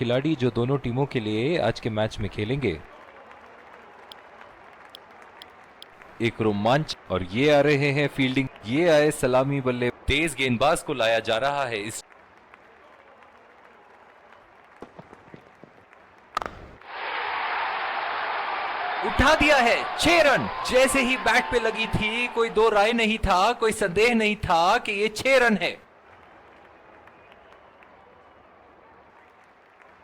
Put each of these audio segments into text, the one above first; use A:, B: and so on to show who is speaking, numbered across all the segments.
A: खिलाड़ी जो दोनों टीमों के लिए आज के मैच में खेलेंगे। एक रोमांच, और ये आ रहे हैं फील्डिंग, ये आए सलामी बल्ले, तेज गेंदबाज को लाया जा रहा है। इस उठा दिया है 6 रन। जैसे ही बैट पे लगी थी, कोई दो राय नहीं था, कोई संदेह नहीं था कि ये 6 रन है।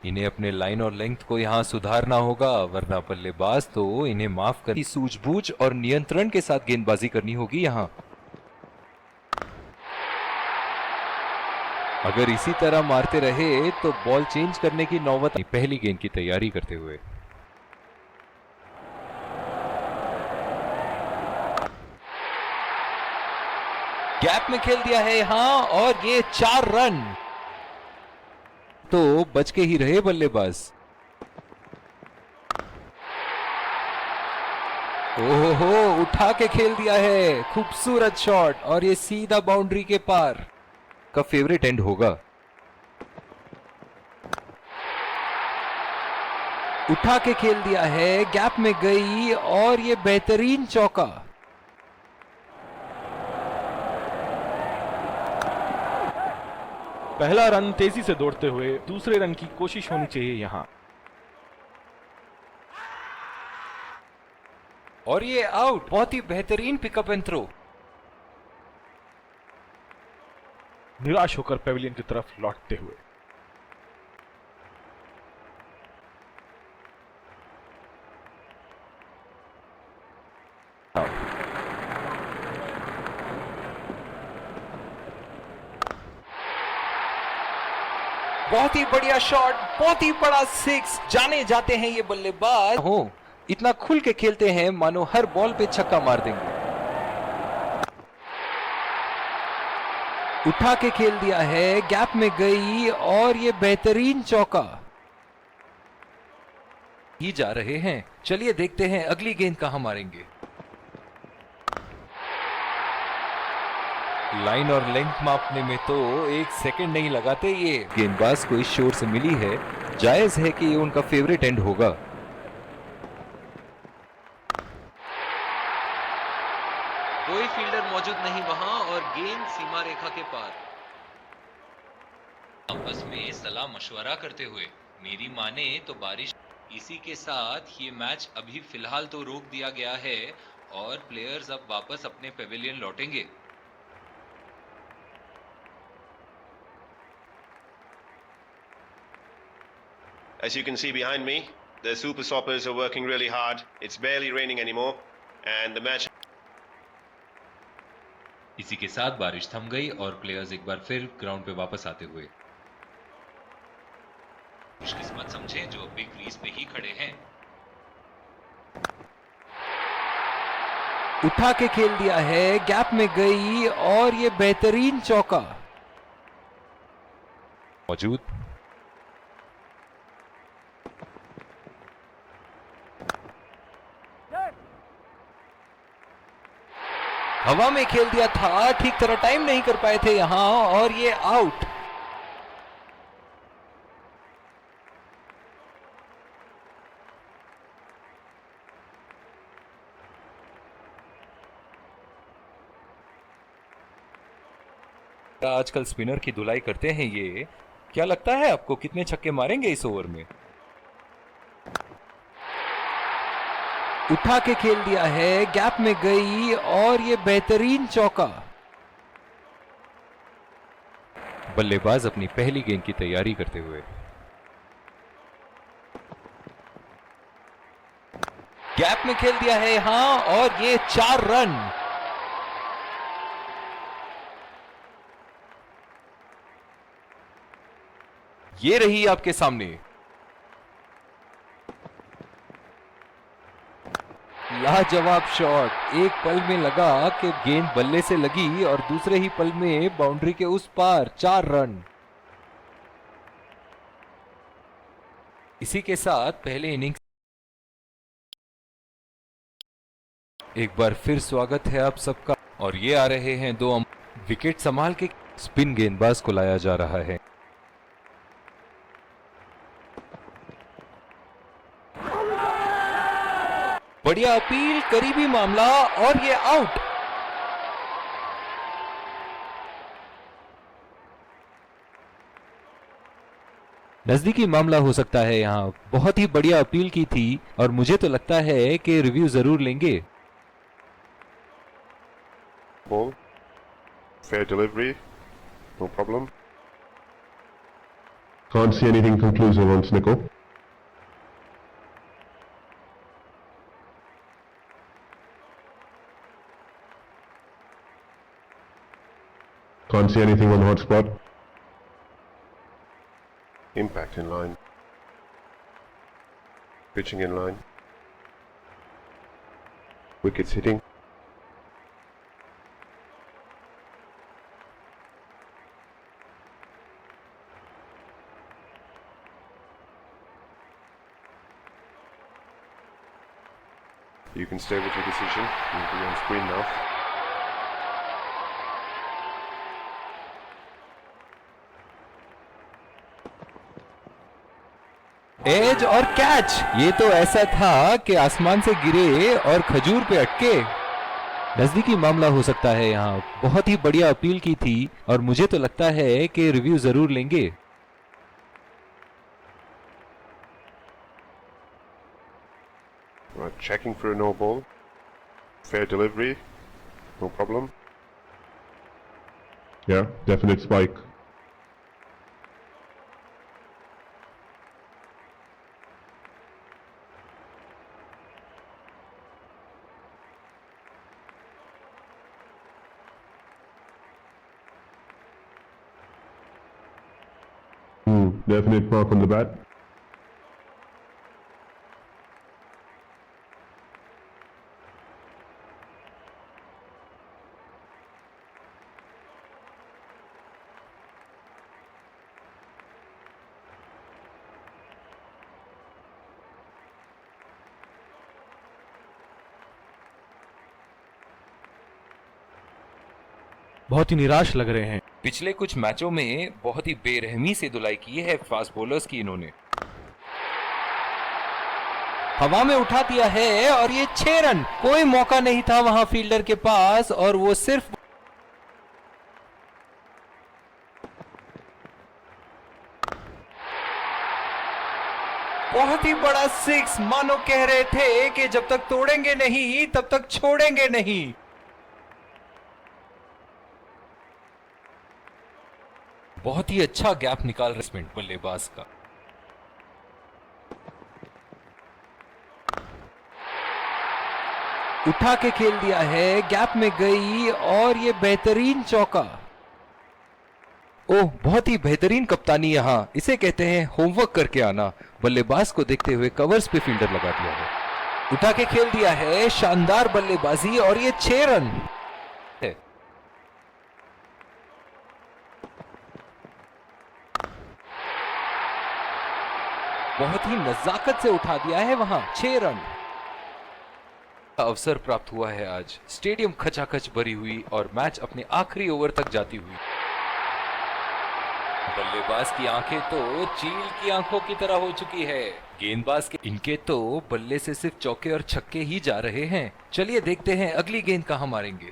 A: इन्हें अपने लाइन और लेंथ को यहां सुधारना होगा, वरना बल्लेबाज तो इन्हें माफ करनी, सूझबूझ और नियंत्रण के साथ गेंदबाजी करनी होगी यहां। अगर इसी तरह मारते रहे तो बॉल चेंज करने की नौबत। पहली गेंद की तैयारी करते हुए गैप में खेल दिया है यहां, और ये 4 रन। तो बच के ही रहे बल्लेबाज। ओहो, उठा के खेल दिया है, खूबसूरत शॉट, और ये सीधा बाउंड्री के पार का फेवरेट एंड होगा। उठा के खेल दिया है, गैप में गई, और ये बेहतरीन चौका।
B: पहला रन तेजी से दौड़ते हुए दूसरे रन की कोशिश होनी चाहिए यहां।
A: और ये आउट। बहुत ही बेहतरीन पिकअप एंड थ्रो।
B: निराश होकर पेविलियन की तरफ लौटते हुए
A: बहुत ही बढ़िया शॉट, बहुत ही बड़ा 6। जाने जाते हैं ये बल्लेबाज हो, इतना खुल के खेलते हैं मानो हर बॉल पे छक्का मार देंगे। उठा के खेल दिया है, गैप में गई, और ये बेहतरीन चौका। ही जा रहे हैं, चलिए देखते हैं अगली गेंद कहां मारेंगे। लाइन और लेंथ मापने में तो 1 सेकंड नहीं लगाते ये। गेंदबाज को इस शोर से मिली है, जायज है कि ये उनका फेवरेट एंड होगा। कोई फील्डर मौजूद नहीं वहां, और गेंद सीमा रेखा के पार। आपस में सलाह मशवरा करते हुए, मेरी माने तो बारिश। इसी के साथ ये मैच अभी फिलहाल तो रोक दिया गया है, और प्लेयर्स अब वापस अपने पेविलियन लौटेंगे।
C: As you can see behind me, the Super Soppers are working really hard. It's barely raining anymore, and the match.
A: इसी के साथ बारिश थम गई, और प्लेयर्स एक बार फिर ग्राउंड पे वापस आते हुए खुशकिस्मत समझे जो अभी क्रीज पे ही खड़े हैं। उठा के खेल दिया है, गैप में गई, और ये बेहतरीन चौका मौजूद। हवा में खेल दिया था, ठीक तरह टाइम नहीं कर पाए थे यहां, और ये आउट। आजकल स्पिनर की धुलाई करते हैं ये। क्या लगता है आपको कितने छक्के मारेंगे इस ओवर में? उठा के खेल दिया है, गैप में गई, और ये बेहतरीन चौका। बल्लेबाज अपनी पहली गेंद की तैयारी करते हुए गैप में खेल दिया है यहां, और ये 4 रन। ये रही आपके सामने लाजवाब शॉट। एक पल में लगा कि गेंद बल्ले से लगी, और दूसरे ही पल में बाउंड्री के उस पार 4 रन। इसी के साथ पहले इनिंग्स। एक बार फिर स्वागत है आप सबका, और ये आ रहे हैं 2 विकेट संभाल के। स्पिन गेंदबाज को लाया जा रहा है।
D: बढ़िया अपील, करीबी मामला और ये आउट। नजदीकी मामला हो सकता है यहाँ। बहुत ही बढ़िया अपील की थी और मुझे तो लगता है कि रिव्यू जरूर लेंगे।
C: Ball. Fair delivery. No problem. Can't see anything conclusive on Snickle. Can't see anything on hotspot. Impact in line. Pitching in line. Wickets hitting. You can stay with your decision. You'll be on screen now.
D: Edge और catch, ये तो ऐसा था कि आसमान से गिरे और खजूर पे अटके। नजदीकी मामला हो सकता है यहाँ। बहुत ही बढ़िया अपील की थी और मुझे तो लगता है कि रिव्यू जरूर लेंगे।
C: Checking for a no ball. Fair delivery. No problem. Yeah, definite spike. Definite mark on the bat.
B: बहुत ही निराश लग रहे हैं।
D: पिछले कुछ मैचों में बहुत ही बेरहमी से धुलाई की है फास्ट बॉलर्स की इन्होंने। हवा में उठा दिया है और ये 6 रन। कोई मौका नहीं था वहां फील्डर के पास और वो सिर्फ बहुत ही बड़ा 6। मानो कह रहे थे कि जब तक तोड़ेंगे नहीं तब तक छोड़ेंगे नहीं। बहुत ही अच्छा गैप निकाल रहे बल्लेबाज का। उठा के खेल दिया है, गैप में गई और ये बेहतरीन चौका। ओह, बहुत ही बेहतरीन कप्तानी यहाँ। इसे कहते हैं होमवर्क करके आना। बल्लेबाज को देखते हुए कवर्स पे फील्डर लगा दिया है। उठा के खेल दिया है, शानदार बल्लेबाजी और ये 6 रन है। बहुत ही नजाकत से उठा दिया है वहां। 6 रन अवसर प्राप्त हुआ है आज। स्टेडियम खचाखच भरी हुई और मैच अपने आखिरी ओवर तक जाती हुई। बल्लेबाज की आंखें तो चील की आंखों की तरह हो चुकी है। गेंदबाज के इनके तो बल्ले से सिर्फ चौके और छक्के ही जा रहे हैं। चलिए देखते हैं अगली गेंद कहां मारेंगे।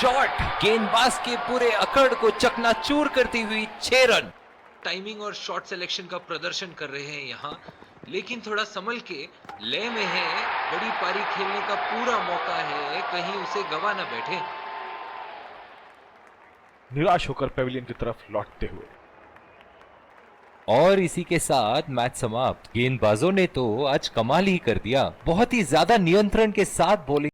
D: शॉट, गेंदबाज के पूरे अकड़ को चकनाचूर करती हुई 6 रन।
A: टाइमिंग और शॉट सिलेक्शन का प्रदर्शन कर रहे हैं यहाँ, लेकिन थोड़ा संभल के लय में है। बड़ी पारी खेलने का पूरा मौका है, कहीं उसे गवा न बैठे।
B: निराश होकर पेविलियन की तरफ लौटते हुए।
D: और इसी के साथ मैच समाप्त। गेंदबाजों ने तो आज कमाल ही कर दिया। बहुत ही ज्यादा नियंत्रण के साथ बॉलिंग